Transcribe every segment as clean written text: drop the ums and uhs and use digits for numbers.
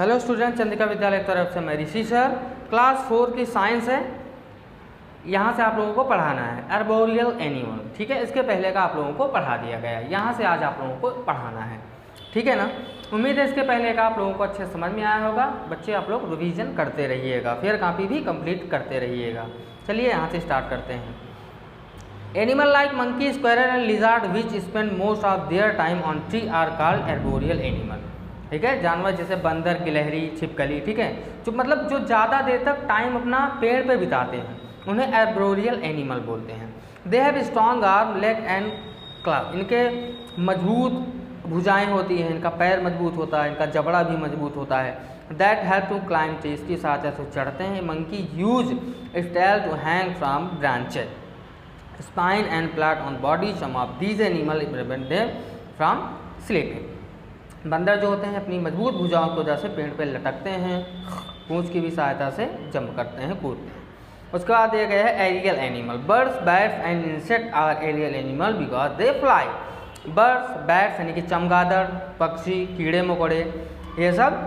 Hello student, Chandrika विद्यालय की तरफ से मैं ऋषि सर। क्लास 4 की साइंस है, यहाँ से आप लोगों को पढ़ाना है आर्बोरियल एनिमल। ठीक है, इसके पहले का आप लोगों को पढ़ा दिया गया है, यहाँ से आज आप लोगों को पढ़ाना है। ठीक है ना। उम्मीद है इसके पहले का आप लोगों को अच्छे समझ में आया होगा। बच्चे आप लोग रिवीजन करते रहिएगा, फिर कॉपी भी कंप्लीट करते रहिएगा। चलिए यहाँ से स्टार्ट करते हैं। Animal like monkey, squirrel and lizard which spend most of their time on tree are called arboreal animal. ठीक है, जानवर जैसे बंदर, गिलहरी, छिपकली, ठीक है, जो मतलब जो ज़्यादा देर तक टाइम अपना पेड़ पे बिताते हैं उन्हें आर्बोरियल एनिमल बोलते हैं। They have strong arm, leg and club. इनके मजबूत भुजाएं होती हैं, इनका पैर मजबूत होता है, इनका जबड़ा भी मजबूत होता है। That help to climb tree, इसकी सहायता से चढ़ते हैं। Monkey use its tail to hang from branches, spine and flat on body. Some of these animal prevent them from slipping. बंदर जो होते हैं अपनी मजबूत भुजाओं की वजह से पेड़ पर लटकते हैं, पूंछ की भी सहायता से जंप करते हैं, कूदते हैं। उसके बाद दिया गया है aerial animal. Birds, bats and insect are aerial animal because they fly. Birds, bats यानी कि चमगादड़, पक्षी, कीड़े मकोड़े, ये सब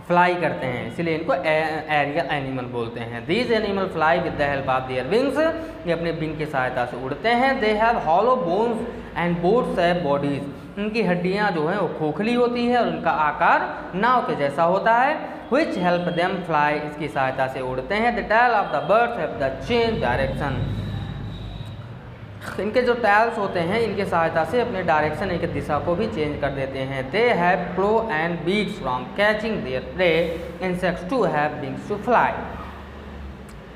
फ्लाई करते हैं, इसलिए इनको एरियल एनिमल बोलते हैं। These animal fly with the help of their wings, ये अपने विंग की सहायता से उड़ते हैं। They have hollow bones and boat shape bodies, इनकी हड्डियाँ जो हैं वो खोखली होती है और उनका आकार नाव के जैसा होता है। विच हेल्प देम फ्लाई, इसकी सहायता से उड़ते हैं। The tail of the birds have the change direction, इनके जो टैल्स होते हैं इनके सहायता से अपने डायरेक्शन, इनके दिशा को भी चेंज कर देते हैं। They have claw and beaks from catching their prey, insects too have wings to fly.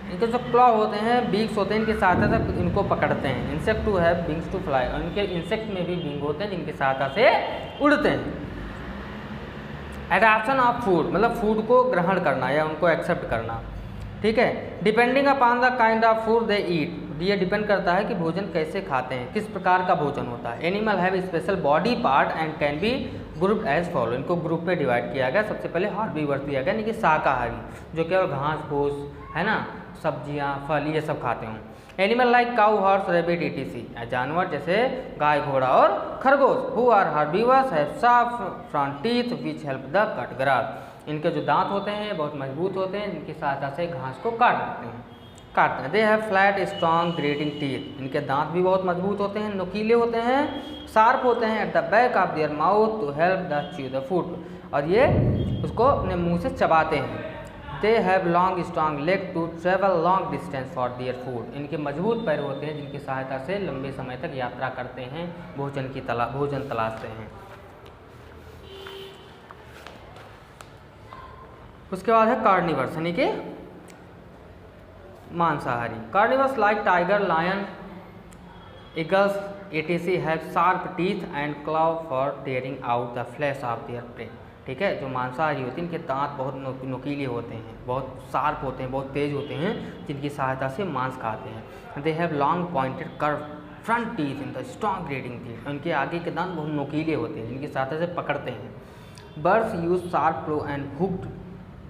इनके जो क्लॉ होते हैं, बीक्स होते हैं, इनकी सहायता से इनको पकड़ते हैं। Insect too have wings to fly, और इनके इंसेक्ट में भी विंग होते हैं जिनकी सहायता से उड़ते हैं। एडॉप्शन ऑफ फूड, मतलब फूड को ग्रहण करना या उनको एक्सेप्ट करना। ठीक है, depending upon the kind of food they eat, ये डिपेंड करता है कि भोजन कैसे खाते हैं, किस प्रकार का भोजन होता है। Animal have special body part and can be group as follow, इनको ग्रुप पे डिवाइड किया गया। सबसे पहले हार्बीवर्स दिया गया, यानी कि शाकाहारी, जो केवल घास फूस है ना, सब्जियां, फल, ये सब खाते हों। Animal like cow, horse, rabbit, etc, जानवर जैसे गाय, घोड़ा और खरगोश। Who are herbivores have sharp front teeth which help the cut grass, इनके जो दांत होते हैं बहुत मजबूत होते हैं, जिनकी सहायता से घास को काटते हैं। They have flat strong grating teeth, इनके दांत भी बहुत मजबूत होते हैं, नुकीले होते हैं, शार्प होते हैं। At the back of their mouth to help the chew the food, और ये उसको अपने मुंह से चबाते हैं। They have long strong leg to travel long distance for their food, इनके मजबूत पैर होते हैं जिनकी सहायता से लंबे समय तक यात्रा करते हैं, भोजन तलाशते हैं। उसके बाद है कार्निवर्स, यानी कि मांसाहारी। Carnivores like tiger, lion, eagles, etc have sharp teeth and claw for tearing out the flesh of their prey. ठीक है, जो मांसाहारी होते हैं इनके दांत बहुत नुकीले होते हैं, बहुत शार्प होते हैं, बहुत तेज होते हैं, जिनकी सहायता से मांस खाते हैं। They have long pointed curve front teeth in the strong grating teeth, उनके आगे के दांत बहुत नुकीले होते हैं, जिनकी सहायता से पकड़ते हैं। Birds use sharp claw and hooked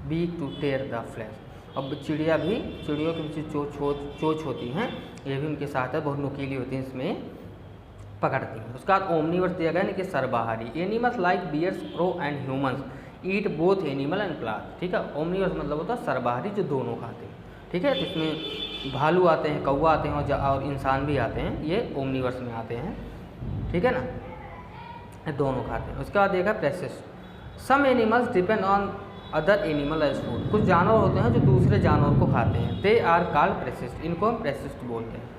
beak to tear the flesh, अब चिड़ियों की चोंच होती हैं, ये भी उनकी सहायता बहुत नुकीली होती है, इसमें पकड़ती हैं। उसके बाद ओमनीवर्स दिया गया, यानी कि सर्वाहारी। Animals like bears, crow and humans eat both animal and plant. ठीक है, ओमनीवर्स मतलब होता है सर्वाहारी, जो दोनों खाते हैं। ठीक है, तो इसमें भालू आते हैं, कौवा आते हैं और इंसान भी आते हैं, ये ओमनीवर्स में आते हैं। ठीक है ना, दोनों खाते हैं। उसके बाद देखा parasites. Some animals depend on other animal as food, कुछ जानवर होते हैं जो दूसरे जानवर को खाते हैं। दे आर कॉल्ड प्रेसिस्ट, इनको हम प्रेसिस्ट बोलते हैं।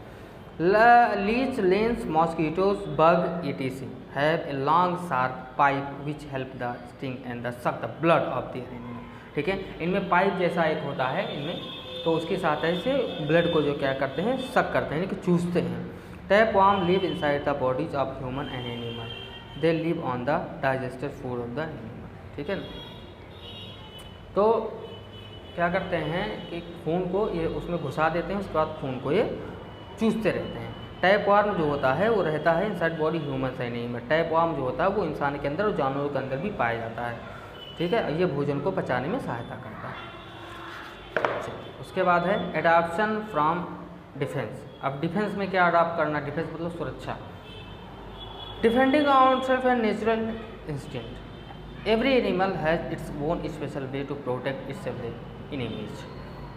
Leech, lice, mosquitoes, bug, etc have a long sharp pipe which help the sting and the suck the blood of their animal. ठीक है, इनमें पाइप जैसा एक होता है इनमें, तो उसकी सहायता से ब्लड को जो क्या करते हैं, सक करते हैं, यानी कि चूसते हैं। Tapeworm live inside the bodies of human and animal, they live on the digested food of the animal. ठीक है ना, तो क्या करते हैं कि खून को ये उसमें घुसा देते हैं, उसके बाद खून को ये चूसते रहते हैं। टैपवर्म जो होता है वो रहता है इनसाइड बॉडी ह्यूमन से नहीं में। टैपवर्म जो होता है वो इंसान के अंदर और जानवरों के अंदर भी पाया जाता है। ठीक है, ये भोजन को पचाने में सहायता करता है। उसके बाद है एडॉप्शन फ्रॉम डिफेंस। अब डिफेंस में क्या अडॉप्ट करना, डिफेंस मतलब सुरक्षा। Defending our self and natural instinct, every animal has its own special way to protect its enemies.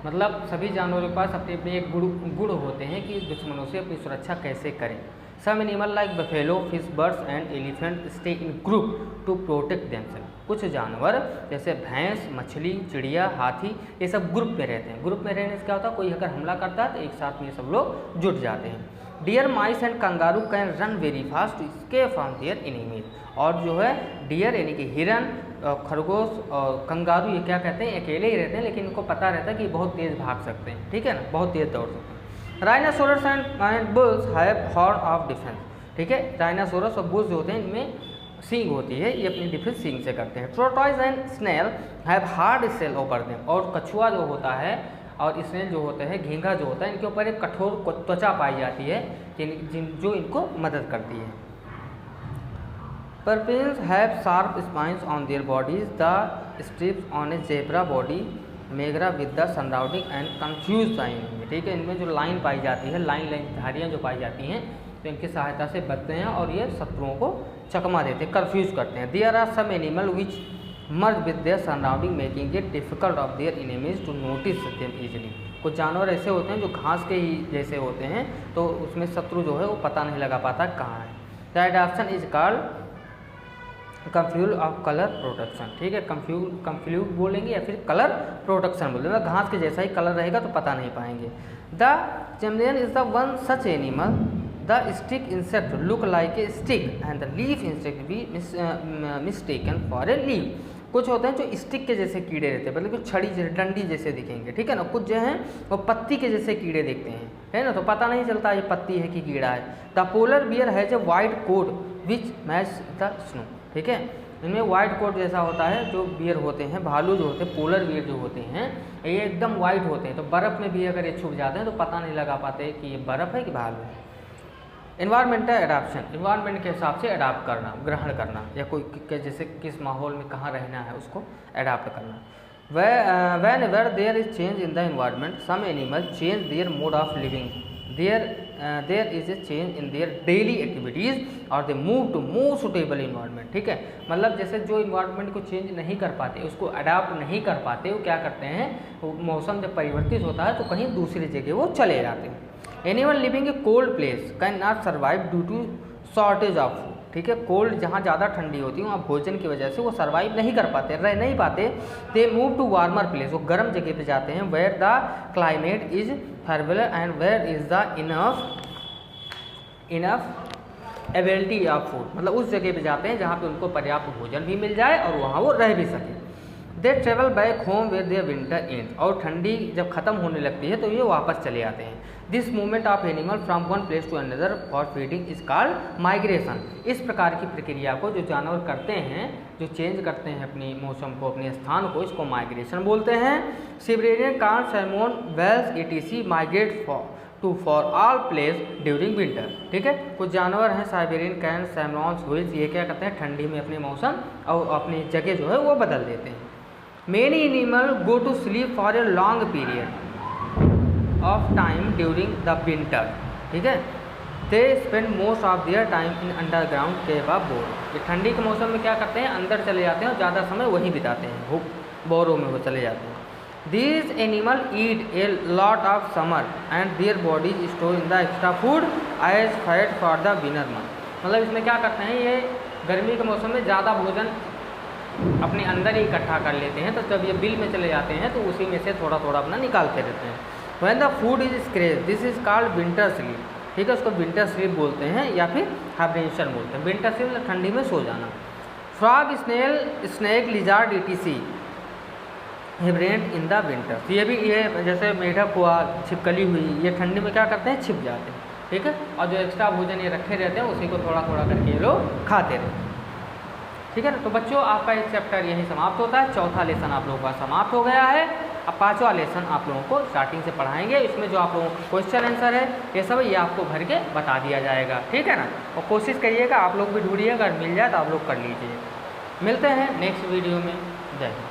मतलब सभी जानवरों के पास अपने अपने एक गुण होते हैं कि दुश्मनों से अपनी सुरक्षा कैसे करें। Some animal like buffalo, fish, birds and elephant stay in group to protect themselves. कुछ जानवर जैसे भैंस, मछली, चिड़िया, हाथी, ये सब ग्रुप में रहते हैं। ग्रुप में रहने से क्या होता है, कोई अगर हमला करता है तो एक साथ में ये सब लोग जुट जाते हैं। Deer, mice and kangaroo can run very fast to escape from their enemies. और जो है डियर यानी कि हिरन, खरगोश और कंगारू, ये क्या कहते हैं, अकेले ही रहते हैं लेकिन इनको पता रहता है कि बहुत तेज़ भाग सकते हैं, ठीक है ना, बहुत तेज़ दौड़ सकते हैं। Rhinoceros and bulls have horn of defence. ठीक है, राइनासोरस और बुल्स जो होते हैं इनमें सींग होती है, ये अपनी डिफेंस सींग से करते हैं। Tortoise and snail have hard shell over them. और कछुआ जो होता है और स्नेल जो होते हैं, घींगा जो होता है, इनके ऊपर एक कठोर त्वचा पाई जाती है जो इनको मदद करती है। Porcupines have sharp spines on their bodies. The stripes on a zebra body मेगरा with the surrounding and confuse sign. ठीक है, इनमें जो लाइन पाई जाती है, लाइन धारियाँ जो पाई जाती हैं, तो इनकी सहायता से बचते हैं और ये शत्रुओं को चकमा देते हैं, कन्फ्यूज करते हैं। There are some animal which merge with their surrounding making it difficult of their enemies to notice them easily. कुछ जानवर ऐसे होते हैं जो घास के ही जैसे होते हैं, तो उसमें शत्रु जो है वो पता नहीं लगा पाता कहाँ है। The adaption is called confuse of colour protection. ठीक है, कंफ्यूज बोलेंगे या फिर कलर प्रोटेक्शन बोलेंगे। घास के जैसा ही कलर रहेगा तो पता नहीं पाएंगे। The chameleon is the one such animal. The stick insect look like a stick and the leaf insect be mistaken for a leaf. कुछ होते हैं जो स्टिक के जैसे कीड़े रहते हैं, मतलब कि छड़ी जैसे, डंडी जैसे दिखेंगे, ठीक है ना। कुछ जो हैं वो पत्ती के जैसे कीड़े दिखते हैं, है ना, तो पता नहीं चलता ये पत्ती है कि कीड़ा है। The polar bear has a white coat which match the snow. ठीक है, इनमें वाइट कोट जैसा होता है जो बियर होते हैं, भालू जो होते हैं, पोलर बियर जो होते हैं, ये एकदम वाइट होते हैं। तो बर्फ़ में भी अगर ये छुप जाते हैं तो पता नहीं लगा पाते कि ये बर्फ़ है कि भालू है। इन्वायरमेंटल एडाप्शन, इन्वायरमेंट के हिसाब से अडाप्ट करना, ग्रहण करना, या कोई जैसे किस माहौल में कहाँ रहना है उसको अडाप्ट करना। Whenever there is change in the environment some animal change their mode of living. There is a change in their daily activities और they move to more suitable environment. ठीक है, मतलब जैसे जो इन्वायरमेंट को change नहीं कर पाते, उसको अडाप्ट नहीं कर पाते, वो क्या करते हैं, मौसम जब परिवर्तित होता है तो कहीं दूसरी जगह वो चले जाते हैं। Animal living a cold place can not survive due to shortage of food. ठीक है, कोल्ड जहाँ ज़्यादा ठंडी होती है वहाँ भोजन की वजह से वो सर्वाइव नहीं कर पाते, रह नहीं पाते। They move to warmer place, वो गर्म जगह पे जाते हैं। Where the climate is favourable and where is the availability of food, मतलब उस जगह पे जाते हैं जहाँ पे उनको पर्याप्त भोजन भी मिल जाए और वहाँ वो रह भी सके। They travel back home where their winter end, और ठंडी जब ख़त्म होने लगती है तो ये वापस चले आते हैं। This movement of animal from one place to another for feeding is called migration. इस प्रकार की प्रक्रिया को जो जानवर करते हैं, जो चेंज करते हैं अपनी मौसम को, अपने स्थान को, इसको माइग्रेशन बोलते हैं। Siberian crane, salmon, whales etc migrate for all place during winter. ठीक है, कुछ जानवर हैं साइबेरियन कैन, सैल्मन, व्हेल्स, ये क्या करते हैं, ठंडी में अपने मौसम और अपनी जगह जो है वो बदल देते हैं। Many animals go to sleep for a long period of time during the winter. ठीक है, they spend most of their time in underground cave or burrow. ये ठंडी के मौसम में क्या करते हैं, अंदर चले जाते हैं और ज़्यादा समय वहीं बिताते हैं, बोरों में वो चले जाते हैं। These animals eat a lot of summer and their bodies store in the extra food as fat for the winter month. मतलब इसमें क्या करते हैं, ये गर्मी के मौसम में ज़्यादा भोजन अपने अंदर ही इकट्ठा कर लेते हैं, तो जब ये बिल में चले जाते हैं तो उसी में से थोड़ा थोड़ा अपना निकालते रहते हैं। When the food is scratch this is called winter sleep. ठीक है, उसको विंटर स्लीप बोलते हैं या फिर हाइबरनेशन बोलते हैं। विंटर स्लीप मतलब ठंडी में सो जाना। Frog, snail, snake, lizard etc hibernate in the winter. तो ये भी, ये जैसे मेढक हुआ, छिपकली हुई, ये ठंडी में क्या करते हैं, छिप जाते हैं। ठीक है, और जो एक्स्ट्रा भोजन ये रखे रहते हैं उसी को थोड़ा थोड़ा करके ये लोग खाते रहते हैं। ठीक है ना, तो बच्चों आपका एक चैप्टर यही समाप्त होता है। चौथा लेसन आप लोगों का समाप्त हो गया है। अब पांचवा लेसन आप लोगों को स्टार्टिंग से पढ़ाएंगे। इसमें जो आप लोगों को क्वेश्चन आंसर है ये सब ये आपको भर के बता दिया जाएगा। ठीक है ना, और कोशिश करिएगा आप लोग भी ढूंढिएगा, अगर मिल जाए तो आप लोग कर लीजिए। मिलते हैं नेक्स्ट वीडियो में। जय हिंद।